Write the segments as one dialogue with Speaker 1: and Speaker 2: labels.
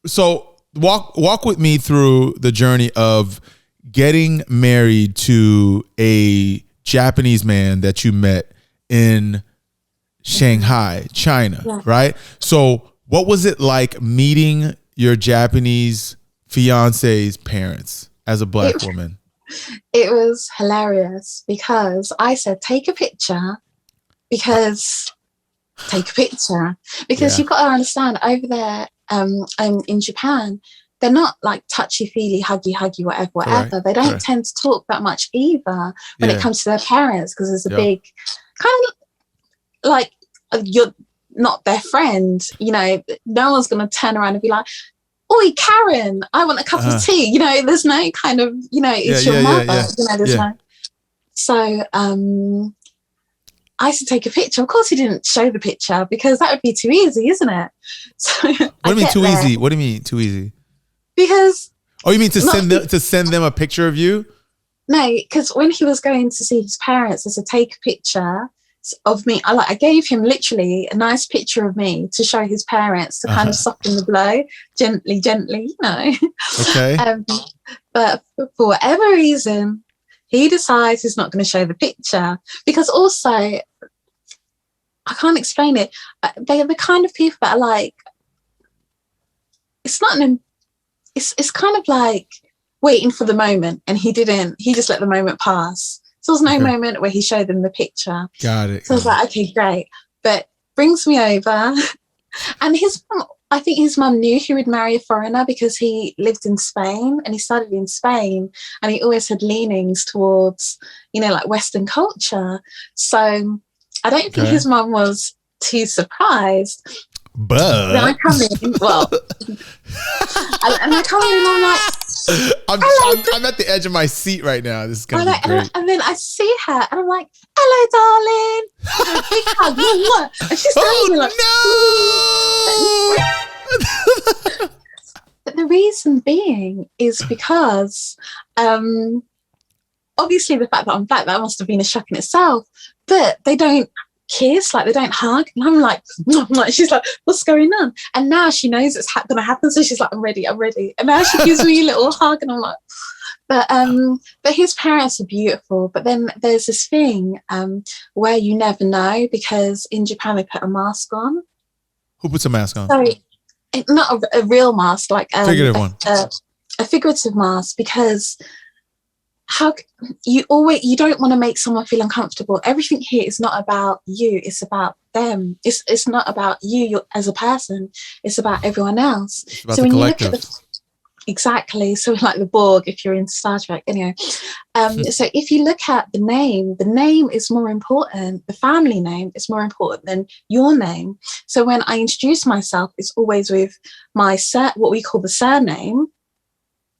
Speaker 1: So walk with me through the journey of getting married to a Japanese man that you met in Shanghai, China, right? So what was it like meeting your Japanese fiance's parents as a Black woman?
Speaker 2: It was hilarious because I said, take a picture because you've got to understand over there in Japan, they're not like touchy-feely, huggy, whatever. They don't tend to talk that much either when it comes to their parents because there's a big kind of like you're not their friend. You know, no one's going to turn around and be like, oi, Karen, I want a cup of tea. You know, there's no kind of, you know, it's your mother. You know, there's no. So I said, take a picture. Of course, he didn't show the picture because that would be too easy, isn't it? So
Speaker 1: what do you mean too easy? What do you mean too easy?
Speaker 2: Because
Speaker 1: you mean to send them a picture of you?
Speaker 2: No, because when he was going to see his parents, I said, take a picture of me. I gave him literally a nice picture of me to show his parents to kind of soften the blow, gently, you know.
Speaker 1: Okay.
Speaker 2: But for whatever reason, he decides he's not going to show the picture because also, I can't explain it. They're the kind of people that are like, it's kind of like waiting for the moment, and he just let the moment pass. So there was no moment where he showed them the picture.
Speaker 1: Got it.
Speaker 2: So I was like, okay, great. But brings me over. And I think his mum knew he would marry a foreigner because he lived in Spain and he studied in Spain. And he always had leanings towards, you know, like Western culture. So I don't think his mum was too surprised.
Speaker 1: But
Speaker 2: then I come in, and I come in and I'm like,
Speaker 1: I'm at the edge of my seat right now. This is gonna be great.
Speaker 2: And then I see her and I'm like, hello, darling. Big hug. And she's standing there like, no. But the reason being is because obviously the fact that I'm Black, that must have been a shock in itself. But they don't kiss, like they don't hug, and I'm like, she's like, what's going on? And now she knows it's gonna happen, so she's like, I'm ready. And now she gives me a little hug, and I'm like, but his parents are beautiful. But then there's this thing where you never know, because in Japan they put a mask on.
Speaker 1: Who puts a mask on?
Speaker 2: So not a real mask, like
Speaker 1: figurative one.
Speaker 2: A figurative mask, because you don't want to make someone feel uncomfortable. Everything here is not about you, it's about them. It's not about you as a person, it's about everyone else.
Speaker 1: It's about the collective.
Speaker 2: Exactly. So like the Borg, if you're into Star Trek, anyway. So if you look at the name is more important. The family name is more important than your name. So when I introduce myself, it's always with my what we call the surname.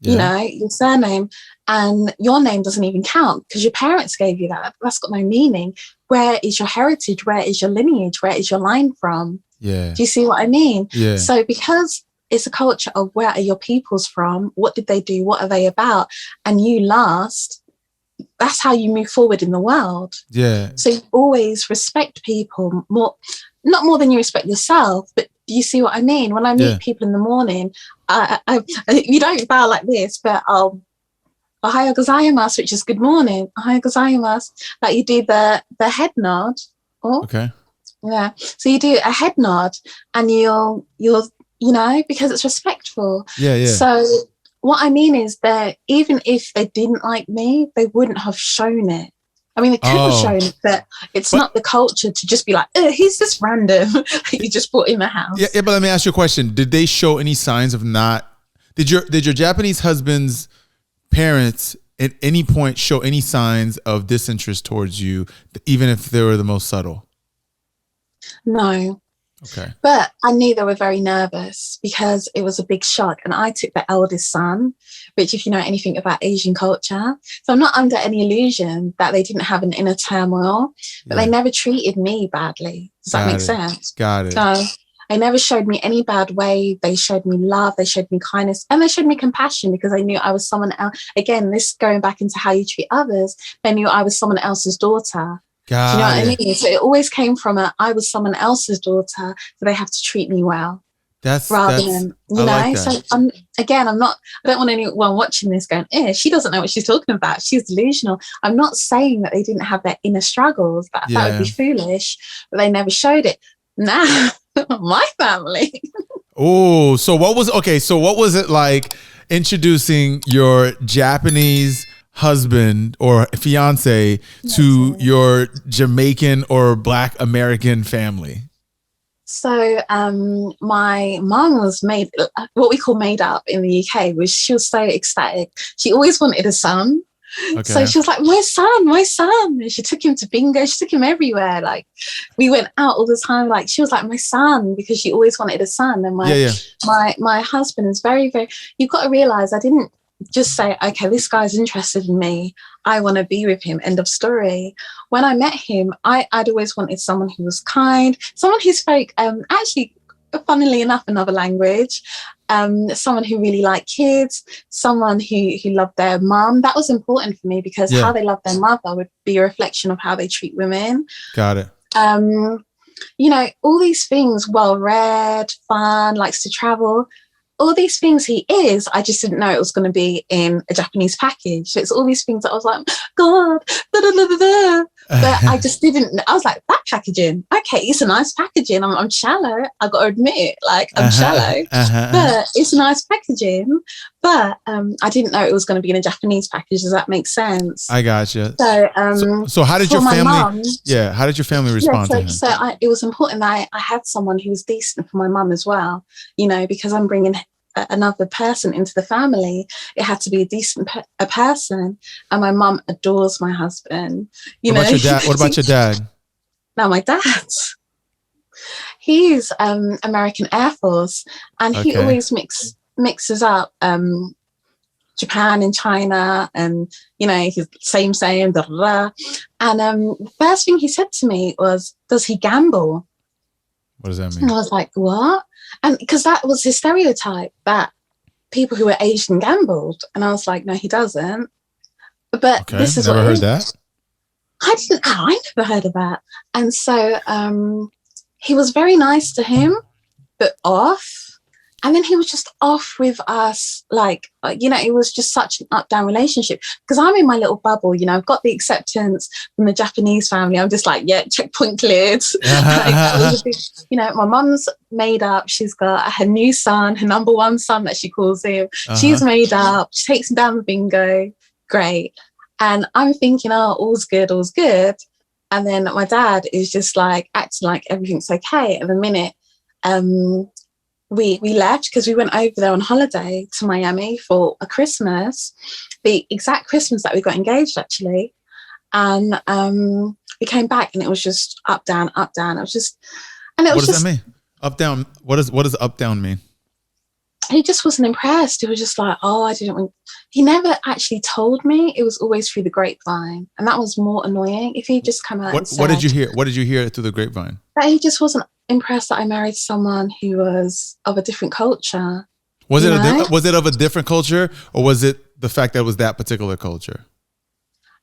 Speaker 2: You know, your surname, and your name doesn't even count because your parents gave you that. That's got no meaning. Where is your heritage? Where is your lineage? Where is your line from?
Speaker 1: Yeah.
Speaker 2: Do you see what I mean?
Speaker 1: Yeah.
Speaker 2: So because it's a culture of where are your peoples from? What did they do? What are they about? And you last, that's how you move forward in the world.
Speaker 1: Yeah.
Speaker 2: So you always respect people more, not more than you respect yourself, but do you see what I mean? When I meet people in the morning, you don't bow like this, but I'll Ohayo gozaimasu, which is good morning. Ohayo gozaimasu. Like you do the head nod.
Speaker 1: Okay.
Speaker 2: Yeah. So you do a head nod, and you'll you know, because it's respectful.
Speaker 1: Yeah.
Speaker 2: So what I mean is that even if they didn't like me, they wouldn't have shown it. I mean, they could have shown it, but it's not the culture to just be like, he's this random you just brought in the house.
Speaker 1: Yeah, but let me ask you a question. Did they show any signs of not... Did your Japanese husband's parents at any point show any signs of disinterest towards you, even if they were the most subtle?
Speaker 2: No.
Speaker 1: Okay.
Speaker 2: But I knew they were very nervous because it was a big shock. And I took the eldest son, which if you know anything about Asian culture, so I'm not under any illusion that they didn't have an inner turmoil, but they never treated me badly. Does that make sense?
Speaker 1: Got it.
Speaker 2: So they never showed me any bad way. They showed me love. They showed me kindness, and they showed me compassion because they knew I was someone else. Again, this going back into how you treat others, they knew I was someone else's daughter. Do you know what I mean? So it always came from I was someone else's daughter, so they have to treat me well. rather than, you know. Like so I'm not, I don't want anyone watching this going, she doesn't know what she's talking about, she's delusional. I'm not saying that they didn't have their inner struggles, that would be foolish, but they never showed it. Nah. My family.
Speaker 1: Oh, so what was it like introducing your Japanese husband or fiance to your Jamaican or Black American family?
Speaker 2: So my mom was what we call made up in the UK, was she was so ecstatic. She always wanted a son. Okay. So she was like, my son. And she took him to bingo. She took him everywhere. Like, we went out all the time. Like, she was like, my son, because she always wanted a son. And my husband is very, very, you've got to realize I didn't just say, okay, this guy's interested in me, I want to be with him, end of story. When I met him, I'd always wanted someone who was kind, someone who spoke, actually, funnily enough, another language, someone who really liked kids, someone who loved their mum. That was important for me, because how they love their mother would be a reflection of how they treat women.
Speaker 1: Got it.
Speaker 2: You know, all these things, well-read, fun, likes to travel, all these things he is, I just didn't know it was going to be in a Japanese package. So it's all these things that I was like, God, da, da, da, da, da. But I just didn't, I was like, that packaging, okay, it's a nice packaging. I'm shallow, I got to admit, like, I'm shallow, but it's a nice packaging. But I didn't know it was going to be in a Japanese package. Does that make sense?
Speaker 1: I gotcha.
Speaker 2: So
Speaker 1: how did your family, how did your family respond to him?
Speaker 2: So it was important that I had someone who was decent for my mum as well, you know, because I'm bringing another person into the family. It had to be a decent person, and my mum adores my husband. What about your dad? Now, my dad, he's American Air Force, and he always mixes up Japan and China, and you know, he's same da, da, da. And the first thing he said to me was, does he gamble?
Speaker 1: What does that mean?
Speaker 2: And I was like, what? And because that was his stereotype, that people who were Asian gambled. And I was like, no, he doesn't. But this is
Speaker 1: never heard that.
Speaker 2: I never heard of that. And so he was very nice to him, but off. And then he was just off with us, like, you know, it was just such an up-down relationship. Because I'm in my little bubble, you know, I've got the acceptance from the Japanese family. I'm just like, yeah, checkpoint cleared. You know, my mum's made up. She's got her new son, her number one son that she calls him. She's made up. She takes him down the bingo. Great. And I'm thinking, oh, all's good, all's good. And then my dad is just like acting like everything's okay. At the minute, we left because we went over there on holiday to Miami for a Christmas, the exact Christmas that we got engaged, actually. And we came back and it was just up, down, up, down. It was just, and it was just. What does that mean?
Speaker 1: Up, down. What does up, down mean?
Speaker 2: He just wasn't impressed. He was just like, oh, I didn't want. He never actually told me. It was always through the grapevine. And that was more annoying. If he just come out and said,
Speaker 1: what did you hear? What did you hear through the grapevine?
Speaker 2: That he just wasn't impressed that I married someone who was of a different culture.
Speaker 1: Was it of a different culture, or was it the fact that it was that particular culture?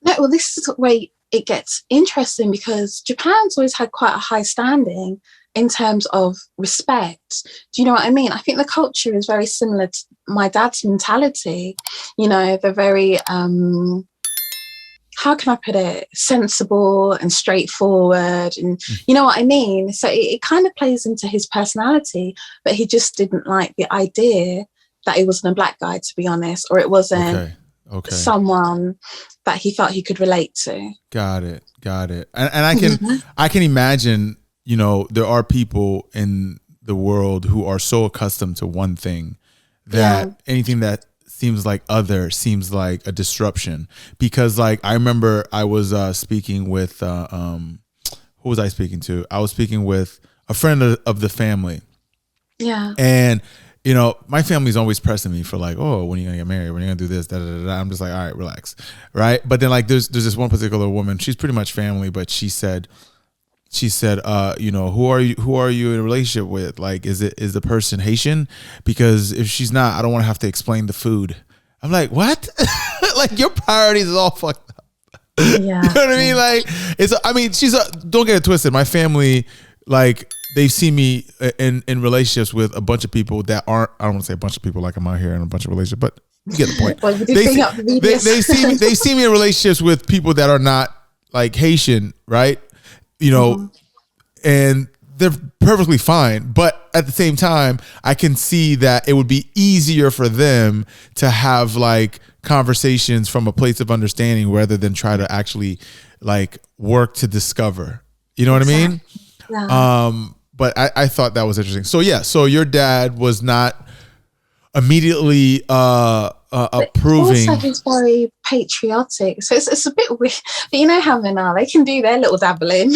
Speaker 2: No, well, this is where it gets interesting, because Japan's always had quite a high standing in terms of respect. Do you know what I mean? I think the culture is very similar to my dad's mentality. You know, they're very, how can I put it, sensible and straightforward, and you know what I mean? So it kind of plays into his personality, but he just didn't like the idea that it wasn't a black guy, to be honest, or it wasn't someone that he felt he could relate to. Got it.
Speaker 1: And I can imagine, you know, there are people in the world who are so accustomed to one thing that anything that seems like other seems like a disruption. Because like, I remember I was speaking with, who was I speaking to? I was speaking with a friend of the family.
Speaker 2: Yeah.
Speaker 1: And, you know, my family's always pressing me for like, oh, when are you going to get married? When are you going to do this? Da, da, da, da. I'm just like, all right, relax. Right. But then like, there's this one particular woman, she's pretty much family, but she said, you know, who are you in a relationship with? Like, is the person Haitian? Because if she's not, I don't want to have to explain the food. I'm like, what? Like, your priorities is all fucked up.
Speaker 2: Yeah.
Speaker 1: You know what I mean? Like, don't get it twisted. My family, like, they see me in relationships with a bunch of people that aren't. I don't want to say a bunch of people like I'm out here in a bunch of relationships, but you get the point.
Speaker 2: Well, you did bring up the videos.
Speaker 1: They see me in relationships with people that are not like Haitian, right? You know, and they're perfectly fine. But at the same time, I can see that it would be easier for them to have like conversations from a place of understanding rather than try to actually like work to discover. You know what I mean?
Speaker 2: Yeah.
Speaker 1: But I thought that was interesting. So yeah, so your dad was not immediately approving.
Speaker 2: Also, he's very patriotic, so it's a bit weird. But you know how men are; they can do their little dabbling.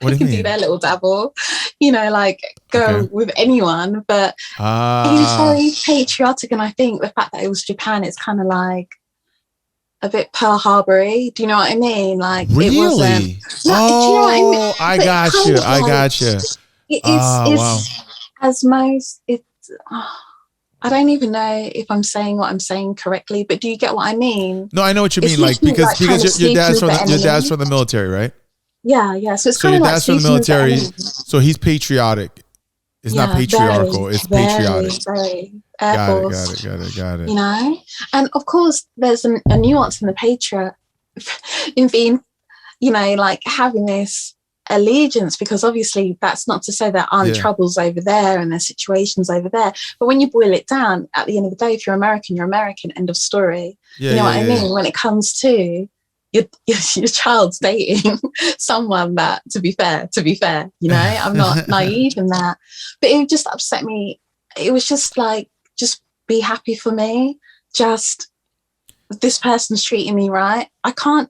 Speaker 1: What
Speaker 2: They
Speaker 1: do you
Speaker 2: can do
Speaker 1: mean?
Speaker 2: their little dabble, you know, like go
Speaker 1: Okay.
Speaker 2: with anyone. But he's very patriotic, and I think the fact that it was Japan, it's kind of like a bit Pearl Harbor-y. Do you know what I mean? Like
Speaker 1: Really?
Speaker 2: it wasn't. No, do you know what I mean?
Speaker 1: I
Speaker 2: But
Speaker 1: got
Speaker 2: kind
Speaker 1: you.
Speaker 2: of
Speaker 1: I
Speaker 2: like,
Speaker 1: got you. Wow.
Speaker 2: as most. It's. I don't even know if I'm saying what I'm saying correctly, but do you get what I mean?
Speaker 1: No, I know what you
Speaker 2: It's
Speaker 1: mean. Like
Speaker 2: literally like kind of
Speaker 1: because your dad's
Speaker 2: sleeping
Speaker 1: from
Speaker 2: with the
Speaker 1: your dad's
Speaker 2: enemy.
Speaker 1: from the military, right?
Speaker 2: Yeah. So it's
Speaker 1: So
Speaker 2: kind
Speaker 1: your
Speaker 2: of like
Speaker 1: dad's from the
Speaker 2: sleeping with the
Speaker 1: military.
Speaker 2: enemy.
Speaker 1: So he's patriotic. It's not patriarchal. It's patriotic.
Speaker 2: Very Air
Speaker 1: Got
Speaker 2: Force.
Speaker 1: it.
Speaker 2: You know, and of course, there's a nuance in the patriot in being, you know, like having this allegiance, because obviously that's not to say there aren't troubles over there and there's situations over there, but when you boil it down, at the end of the day, if you're American, you're American, end of story. You know what I mean? When it comes to your child's dating someone that, to be fair, you know, I'm not naive in that, but it just upset me. It was just like, just be happy for me. Just, this person's treating me right. I can't.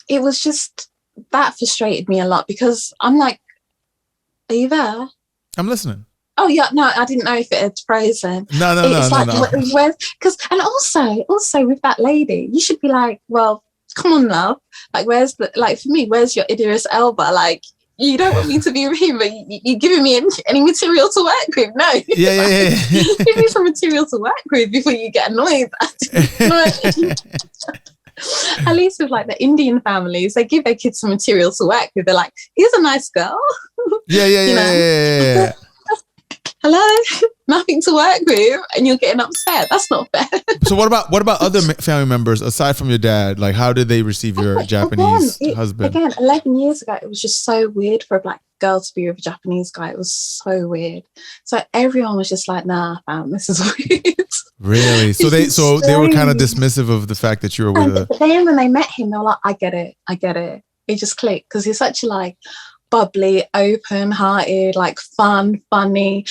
Speaker 2: It was just, that frustrated me a lot, because I'm like, are you there?
Speaker 1: I'm listening.
Speaker 2: Oh yeah, no, I didn't know if it had frozen.
Speaker 1: No.
Speaker 2: Where's, because, and also with that lady, you should be like, well, come on, love. Like, where's the, like, for me, where's your Idris Elba? Like, you don't want me to be with him, but you're giving me any material to work with. No.
Speaker 1: Yeah.
Speaker 2: Give me some material to work with before you get annoyed. At least with like the Indian families, they give their kids some material to work with. They're like, here's a nice girl.
Speaker 1: Yeah.
Speaker 2: Hello, nothing to work with, and you're getting upset. That's not fair.
Speaker 1: So what about other family members aside from your dad? Like, how did they receive your Japanese husband?
Speaker 2: Again, 11 years ago, it was just so weird for a black girl to be with a Japanese guy. It was so weird. So everyone was just like, nah, fam, this is weird.
Speaker 1: Really? So they were kind of dismissive of the fact that you were with
Speaker 2: But then when they met him, they were like, I get it. It just clicked, because he's such a like bubbly, open-hearted, like funny.